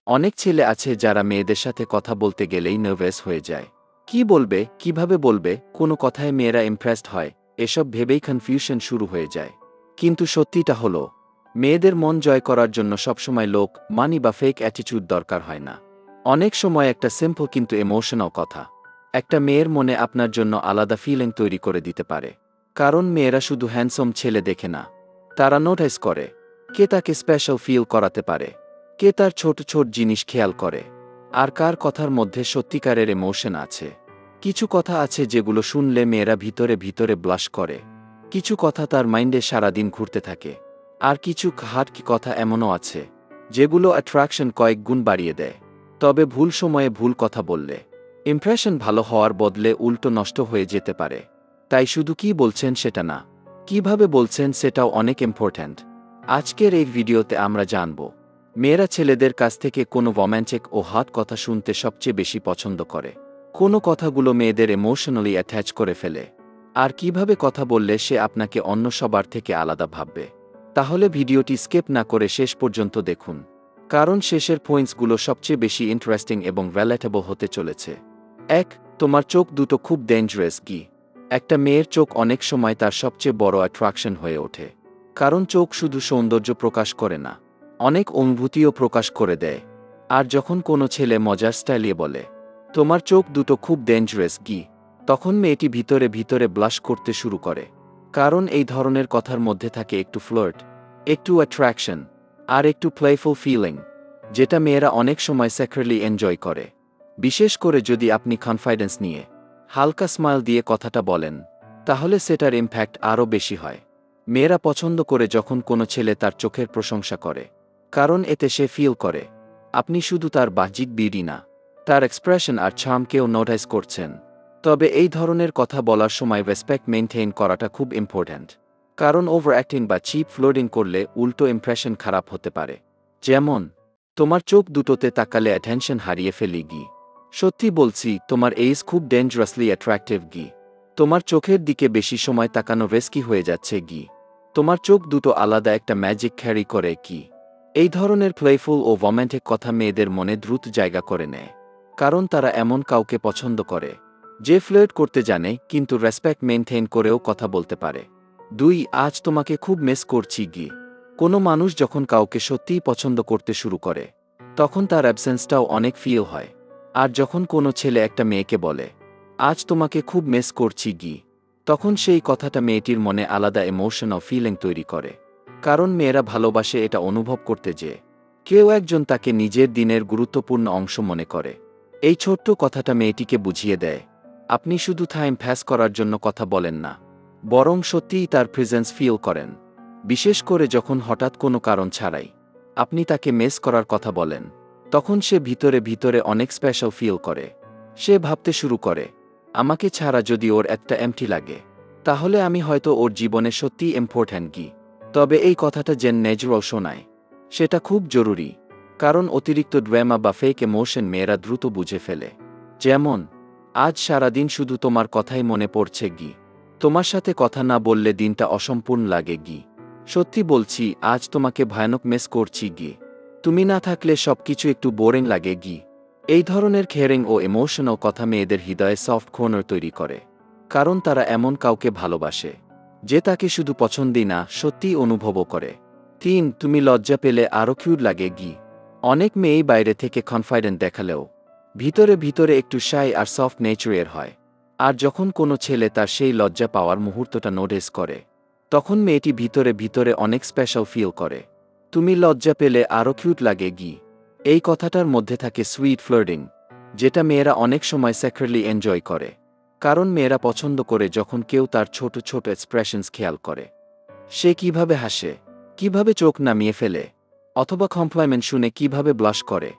অনেক ছেলে আছে যারা মেয়েদের সাথে কথা বলতে গেলেই নার্ভাস হয়ে যায়। কি বলবে, কিভাবে বলবে, কোনো কথায় মেয়েরা ইমপ্রেসড হয়, এসব ভেবেই কনফিউশন শুরু হয়ে যায়। কিন্তু সত্যিটা হলো, মেয়েদের মন জয় করার জন্য সবসময় লোক, মানি বা ফেক অ্যাটিটিউড দরকার হয় না। অনেক সময় একটা সিম্পল কিন্তু ইমোশনাল কথা একটা মেয়ের মনে আপনার জন্য আলাদা ফিলিং তৈরি করে দিতে পারে। কারণ মেয়েরা শুধু হ্যান্ডসাম ছেলে দেখে না, তারা নোটিস করে কে তাকে স্পেশাল ফিল করাতে পারে, কে তার ছোট ছোট জিনিস খেয়াল করে, আর কার কথার মধ্যে সত্যিকারের ইমোশন আছে। কিছু কথা আছে যেগুলো শুনলে মেয়েরা ভিতরে ভিতরে ব্লাশ করে, কিছু কথা তার মাইন্ডে সারাদিন ঘুরতে থাকে, আর কিছু হার্ট কথা এমনও আছে যেগুলো অ্যাট্রাকশন কয়েক গুণ বাড়িয়ে দেয়। তবে ভুল সময়ে ভুল কথা বললে ইমপ্রেশন ভালো হওয়ার বদলে উল্টো নষ্ট হয়ে যেতে পারে। তাই শুধু কি বলছেন সেটা না, কিভাবে বলছেন সেটাও অনেক ইম্পর্ট্যান্ট। আজকের এই ভিডিওতে আমরা জানব মেয়েরা ছেলেদের কাছ থেকে কোনো রোম্যান্টিক ও হট কথা শুনতে সবচেয়ে বেশি পছন্দ করে, কোনো কথাগুলো মেয়েদের ইমোশনালি অ্যাটাচ করে ফেলে, আর কিভাবে কথা বললে সে আপনাকে অন্য সবার থেকে আলাদা ভাববে। তাহলে ভিডিওটি স্কিপ না করে শেষ পর্যন্ত দেখুন, কারণ শেষের পয়েন্টসগুলো সবচেয়ে বেশি ইন্টারেস্টিং এবং রিলেটেবল হতে চলেছে। 1. তোমার চোখ দুটো খুব ডেঞ্জারাস কি? একটা মেয়ের চোখ অনেক সময় তার সবচেয়ে বড় অ্যাট্রাকশন হয়ে ওঠে। কারণ চোখ শুধু সৌন্দর্য প্রকাশ করে না, অনেক অনুভূতিও প্রকাশ করে দেয়। আর যখন কোনো ছেলে মজার স্টাইলিয়ে বলে, তোমার চোখ দুটো খুব ডেঞ্জারাস কি, তখন মেয়েটি ভিতরে ভিতরে ব্লাশ করতে শুরু করে। কারণ এই ধরনের কথার মধ্যে থাকে একটু ফ্লার্ট, একটু অ্যাট্রাকশন, আর একটু প্লেফুল ফিলিং, যেটা মেয়েরা অনেক সময় সেক্রেটলি এনজয় করে। বিশেষ করে যদি আপনি কনফিডেন্স নিয়ে হালকা স্মাইল দিয়ে কথাটা বলেন, তাহলে সেটার ইমপ্যাক্ট আরও বেশি হয়। মেয়েরা পছন্দ করে যখন কোনো ছেলে তার চোখের প্রশংসা করে, কারণ এতে সে ফিল করে আপনি শুধু তার বাহ্যিক বিউটি না, তার এক্সপ্রেশন আর চার্মকেও নোটিস করছেন। তবে এই ধরনের কথা বলার সময় রেসপেক্ট মেইনটেইন করাটা খুব ইম্পর্ট্যান্ট। কারণ ওভার অ্যাক্টিং বা চিপ ফ্লোটিং করলে উল্টো ইমপ্রেশন খারাপ হতে পারে। যেমন, তোমার চোখ দুটোতে তাকালে অ্যাটেনশন হারিয়ে ফেলি গি, সত্যি বলছি তোমার এইজ খুব ডেঞ্জারাসলি অ্যাট্রাক্টিভ গি, তোমার চোখের দিকে বেশি সময় তাকানো রিস্কি হয়ে যাচ্ছে গি, তোমার চোখ দুটো আলাদা একটা ম্যাজিক ক্যারি করে কি। এই ধরনের প্লেফুল ও রোম্যান্টিক কথা মেয়েদের মনে দ্রুত জায়গা করে নেয়। কারণ তারা এমন কাউকে পছন্দ করে যে ফ্লার্ট করতে জানে কিন্তু রেসপেক্ট মেইনটেইন করেও কথা বলতে পারে। 2. আজ তোমাকে খুব মিস করছি গি। কোনো মানুষ যখন কাউকে সত্যিই পছন্দ করতে শুরু করে, তখন তার অ্যাবসেন্সটাও অনেক ফিল হয়। আর যখন কোনো ছেলে একটা মেয়েকে বলে, আজ তোমাকে খুব মিস করছি গি, তখন সেই কথাটা মেয়েটির মনে আলাদা ইমোশন ও ফিলিং তৈরি করে। কারণ মেয়েরা ভালোবাসে এটা অনুভব করতে যে কেউ একজন তাকে নিজের দিনের গুরুত্বপূর্ণ অংশ মনে করে। এই ছোট্ট কথাটা মেয়েটিকে বুঝিয়ে দেয় আপনি শুধু টাইম পাস করার জন্য কথা বলেন না, বরং সত্যিই তার প্রেজেন্স ফিল করেন। বিশেষ করে যখন হঠাৎ কোনো কারণ ছাড়াই আপনি তাকে মিস করার কথা বলেন, তখন সে ভিতরে ভিতরে অনেক স্পেশাল ফিল করে। সে ভাবতে শুরু করে, আমাকে ছাড়া যদি ওর একটা এমটি লাগে, তাহলে আমি হয়তো ওর জীবনে সত্যিই ইম্পর্ট্যান্ট গি। তবে এই কথাটা যেন ন্যাচুরাল শোনায়, সেটা খুব জরুরি। কারণ অতিরিক্ত ড্রামা বা ফেক ইমোশন মেয়েরা দ্রুত বুঝে ফেলে। যেমন, আজ সারাদিন শুধু তোমার কথাই মনে পড়ছে গি, তোমার সাথে কথা না বললে দিনটা অসম্পূর্ণ লাগে গি, সত্যি বলছি আজ তোমাকে ভয়ানক মিস করছি গি, তুমি না থাকলে সবকিছু একটু বোরিং লাগে গি। এই ধরনের কেয়ারিং ও ইমোশনাল কথা মেয়েদের হৃদয়ে সফট কর্নার তৈরি করে। কারণ তারা এমন কাউকে ভালোবাসে যে তাকে শুধু পছন্দই না, সত্যিই অনুভবও করে। 3. তুমি লজ্জা পেলে আরও কিউট লাগে গি। অনেক মেয়েই বাইরে থেকে কনফিডেন্ট দেখালেও ভিতরে ভিতরে একটু শাই আর সফট নেচারের হয়। আর যখন কোনো ছেলে তার সেই লজ্জা পাওয়ার মুহূর্তটা নোটিস করে, তখন মেয়েটি ভিতরে ভিতরে অনেক স্পেশাল ফিল করে। তুমি লজ্জা পেলে আরও কিউট লাগে গি, এই কথাটার মধ্যে থাকে সুইট ফ্লার্টিং, যেটা মেয়েরা অনেক সময় সেক্রেটলি এনজয় করে। কারণ মেয়েরা পছন্দ করে যখন কেউ তার ছোট ছোট এক্সপ্রেশনস খেয়াল করে, সে কিভাবে হাসে, কিভাবে চোখ নামিয়ে ফেলে, অথবা কমপ্লিমেন্ট শুনে কিভাবে ব্লাশ করে।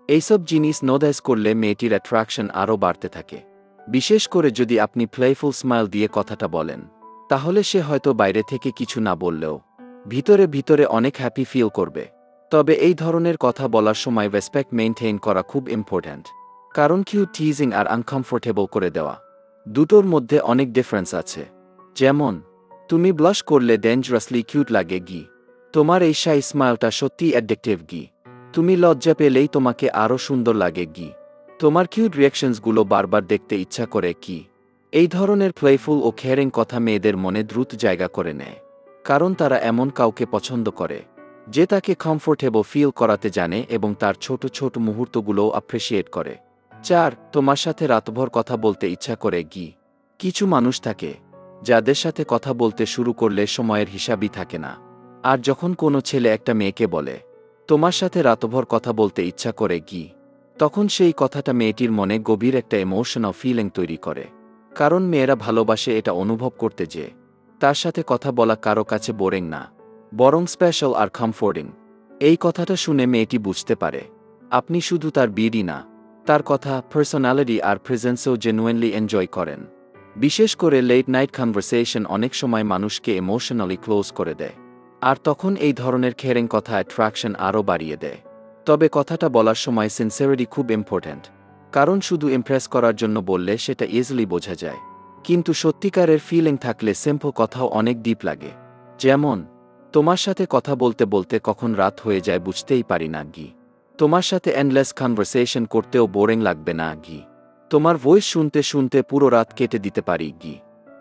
এইসব জিনিস নোটিস করলে মেয়েটির অ্যাট্রাকশন আরও বাড়তে থাকে। বিশেষ করে যদি আপনি প্লেফুল স্মাইল দিয়ে কথাটা বলেন, তাহলে সে হয়তো বাইরে থেকে কিছু না বললেও ভিতরে ভিতরে অনেক হ্যাপি ফিল করবে। তবে এই ধরনের কথা বলার সময় রেসপেক্ট মেইনটেইন করা খুব ইম্পর্ট্যান্ট। কারণ কিউ টিজিং আর আনকমফোর্টেবল করে দেওয়া দুটোর মধ্যে অনেক ডিফারেন্স আছে। যেমন, তুমি ব্লাশ করলে ডেঞ্জারাসলি কিউট লাগে গি, তোমার এই শাই স্মাইলটা সত্যিই অ্যাডিকটিভ গি, তুমি লজ্জা পেলেই তোমাকে আরও সুন্দর লাগে কি? তোমার কিউট রিয়াকশনসগুলো বারবার দেখতে ইচ্ছা করে কি? এই ধরনের প্লেফুল ও কেয়ারিং কথা মেয়েদের মনে দ্রুত জায়গা করে নেয়, কারণ তারা এমন কাউকে পছন্দ করে যে তাকে কমফোর্টেবল ফিল করাতে জানে এবং তার ছোট ছোট মুহূর্তগুলোও অ্যাপ্রিসিয়েট করে। 4. তোমার সাথে রাতভর কথা বলতে ইচ্ছা করে কি? কিছু মানুষ থাকে যাদের সাথে কথা বলতে শুরু করলে সময়ের হিসাবই থাকে না। আর যখন কোনো ছেলে একটা মেয়েকে বলে তোমার সাথে রাতভর কথা বলতে ইচ্ছা করে কি, তখন সেই কথাটা মেয়েটির মনে গভীর একটা ইমোশনাল ফিলিং তৈরি করে। কারণ মেয়েরা ভালোবাসে এটা অনুভব করতে যে তার সাথে কথা বলা কারো কাছে বোরিং না, বরং স্পেশাল আর কমফোর্টিং। এই কথাটা শুনে মেয়েটি বুঝতে পারে আপনি শুধু তার বিডি না, তার কথা, পার্সোনালিটি আর প্রেজেন্সও জেনুইনলি এনজয় করেন। বিশেষ করে লেট নাইট কনভারসেশন অনেক সময় মানুষকে ইমোশনালি ক্লোজ করে দেয়, আর তখন এই ধরনের কেয়ারিং কথা অ্যাট্রাকশন আরও বাড়িয়ে দেয়। তবে কথাটা বলার সময় সিনসিয়ারিটি খুব ইম্পর্ট্যান্ট, কারণ শুধু ইমপ্রেস করার জন্য বললে সেটা ইজিলি বোঝা যায়। কিন্তু সত্যিকারের ফিলিং থাকলে সিম্পল কথাও অনেক ডিপ লাগে। যেমন, তোমার সাথে কথা বলতে বলতে কখন রাত হয়ে যায় বুঝতেই পারি না গি। তোমার সাথে এন্ডলেস কনভারসেশন করতেও বোরিং লাগবে না গি। তোমার ভয়েস শুনতে শুনতে পুরো রাত কেটে দিতে পারি গি।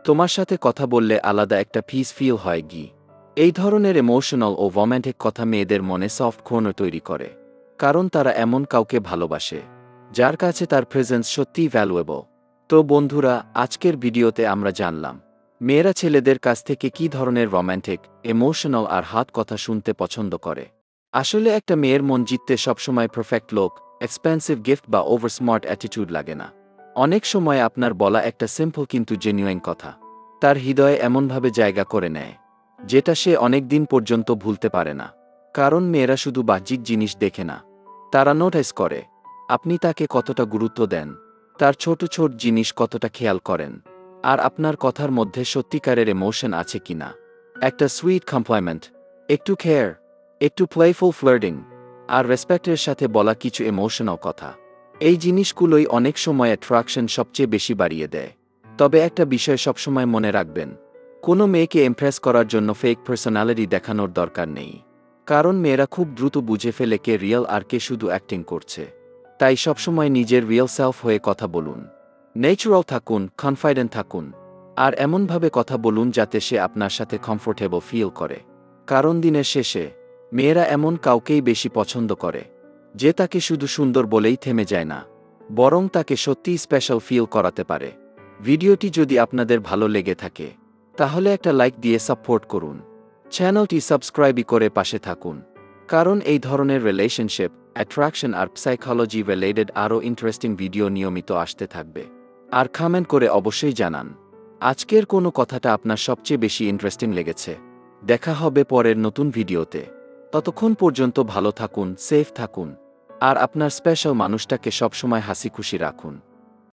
তোমার সাথে কথা বললে আলাদা একটা পিস ফিল হয় গি। এই ধরনের ইমোশনাল ও রোম্যান্টিক কথা মেয়েদের মনে সফট কর্নার তৈরি করে, কারণ তারা এমন কাউকে ভালোবাসে যার কাছে তার প্রেজেন্স সত্যিই ভ্যালুয়েবল। তো বন্ধুরা, আজকের ভিডিওতে আমরা জানলাম মেয়েরা ছেলেদের কাছ থেকে কী ধরনের রোম্যান্টিক, ইমোশনাল আর হাত কথা শুনতে পছন্দ করে। আসলে একটা মেয়ের মন জিততে সবসময় পারফেক্ট লোক, এক্সপেন্সিভ গিফট বা ওভার স্মার্ট অ্যাটিটিউড লাগে না। অনেক সময় আপনার বলা একটা সিম্পল কিন্তু জেনুইন কথা তার হৃদয়ে এমনভাবে জায়গা করে নেয় যেটা সে অনেক দিন পর্যন্ত ভুলতে পারে না। কারণ মেয়েরা শুধু বাহ্যিক জিনিস দেখে না, তারা নোটিস করে আপনি তাকে কতটা গুরুত্ব দেন, তার ছোট ছোট জিনিস কতটা খেয়াল করেন, আর আপনার কথার মধ্যে সত্যিকারের ইমোশন আছে কিনা। একটা সুইট কমপ্লিমেন্ট, একটু কেয়ার, একটু প্লেফুল ফ্লার্টিং আর রেসপেক্টের সাথে বলা কিছু ইমোশনাল কথা, এই জিনিসগুলোই অনেক সময় অ্যাট্রাকশন সবচেয়ে বেশি বাড়িয়ে দেয়। তবে একটা বিষয় সবসময় মনে রাখবেন, কোনো মেয়েকে ইমপ্রেস করার জন্য ফেক পার্সোনালিটি দেখানোর দরকার নেই, কারণ মেয়েরা খুব দ্রুত বুঝে ফেলে কে রিয়েল আর কে শুধু অ্যাক্টিং করছে। তাই সবসময় নিজের রিয়েল সেলফ হয়ে কথা বলুন, ন্যাচারাল থাকুন, কনফিডেন্ট থাকুন, আর এমনভাবে কথা বলুন যাতে সে আপনার সাথে কমফোর্টেবল ফিল করে। কারণ দিনের শেষে মেয়েরা এমন কাউকেই বেশি পছন্দ করে যে তাকে শুধু সুন্দর বলেই থেমে যায় না, বরং তাকে সত্যিই স্পেশাল ফিল করাতে পারে। ভিডিওটি যদি আপনাদের ভালো লেগে থাকে তাহলে একটা লাইক দিয়ে সাপোর্ট করুন, চ্যানেলটি সাবস্ক্রাইব করে পাশে থাকুন, কারণ এই ধরনের রিলেশনশিপ, অ্যাট্রাকশন আর সাইকোলজি রিলেটেড আরও ইন্টারেস্টিং ভিডিও নিয়মিত আসতে থাকবে। আর কমেন্ট করে অবশ্যই জানান আজকের কোনো কথাটা আপনার সবচেয়ে বেশি ইন্টারেস্টিং লেগেছে। দেখা হবে পরের নতুন ভিডিওতে। ততক্ষণ পর্যন্ত ভালো থাকুন, সেফ থাকুন, আর আপনার স্পেশাল মানুষটাকে সবসময় হাসি খুশি রাখুন।